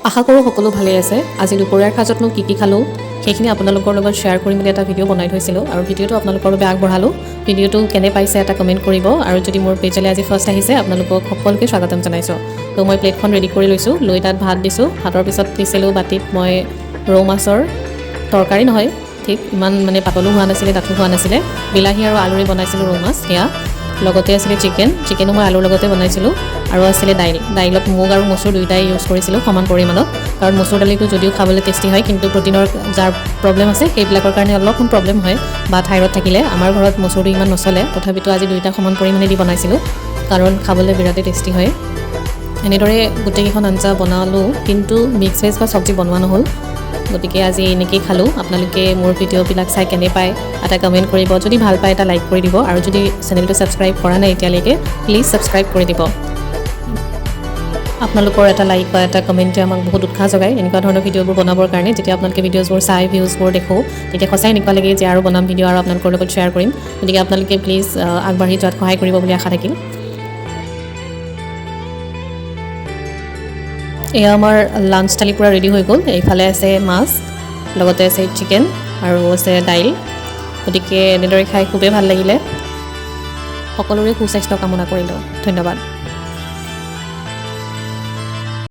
আশা কৰোঁ সকলো ভালে আছে। আজি দুপৰীয়াৰ সাজত মই কি খালোঁ সেইখিনি আপোনালোকৰ লগত শ্বেয়াৰ কৰিম বুলি এটা ভিডিঅ' বনাই থৈছিলোঁ আৰু ভিডিঅ'টো আপোনালোকৰ বাবে আগবঢ়ালোঁ। ভিডিঅ'টো কেনে পাইছে এটা কমেণ্ট কৰিব আৰু যদি মোৰ পেজলৈ আজি ফাৰ্ষ্ট আহিছে আপোনালোকক সকলোকে স্বাগতম জনাইছোঁ। তো মই প্লেটখন ৰেডি কৰি লৈছোঁ, লৈ তাত ভাত দিছোঁ। ভাতৰ পিছত দিছিলোঁ বাতিত মই ৰৌ মাছৰ তৰকাৰী নহয়, ঠিক ইমান মানে পাতলো হোৱা নাছিলে ডাঠো হোৱা নাছিলে, বিলাহী আৰু আলুৰে বনাইছিলোঁ ৰৌ মাছ। সেয়া লগতে আছিলে চিকেনো মই আলুৰ লগতে বনাইছিলোঁ আৰু আছিলে দাইলত মুগ আৰু মচুৰ দুয়োটাই ইউজ কৰিছিলোঁ সমান পৰিমাণত, কাৰণ মচুৰ দালিটো যদিও খাবলৈ টেষ্টি হয় কিন্তু প্ৰটিনৰ যাৰ প্ৰব্লেম আছে সেইবিলাকৰ কাৰণে অলপমান প্ৰব্লেম হয় বা থাইৰয়ড থাকিলে। আমাৰ ঘৰত মচুৰটো ইমান নচলে, তথাপিতো আজি দুয়োটা সমান পৰিমাণে দি বনাইছিলোঁ কাৰণ খাবলৈ বিৰাটেই টেষ্টি হয়। এনেদৰে গোটেইকেইখন আঞ্জা বনালোঁ কিন্তু মিক্স ভেজ বা চব্জি বনোৱা নহ'ল, গতিকে আজি এনেকেই খালোঁ। আপোনালোকে মোৰ ভিডিঅ'বিলাক চাই কেনে পায় এটা কমেণ্ট কৰিব, যদি ভাল পায় এটা লাইক কৰি দিব আৰু যদি চেনেলটো ছাবস্ক্ৰাইব কৰা নাই এতিয়ালৈকে প্লিজ ছাবস্ক্ৰাইব কৰি দিব। আপোনালোকৰ এটা লাইক বা এটা কমেণ্টে আমাক বহুত উৎসাহ যোগায় এনেকুৱা ধৰণৰ ভিডিঅ'বোৰ বনাবৰ কাৰণে। যেতিয়া আপোনালোকে ভিডিঅ'বোৰ চাই ভিউজবোৰ দেখোঁ তেতিয়া সঁচাই এনেকুৱা লাগে যে আৰু বনাম ভিডিঅ' আৰু আপোনালোকৰ লগত শ্বেয়াৰ কৰিম। গতিকে আপোনালোকে প্লিজ আগবাঢ়ি যোৱাত সহায় কৰিব বুলি আশা থাকিল। এয়া আমাৰ লাঞ্চ থালি পূৰা ৰেডি হৈ গ'ল। এইফালে আছে মাছ, লগতে আছে চিকেন আৰু আছে দাইল। গতিকে এনেদৰে খাই খুবেই ভাল লাগিলে। সকলোৰে সুস্বাস্থ্য কামনা কৰিলোঁ। ধন্যবাদ।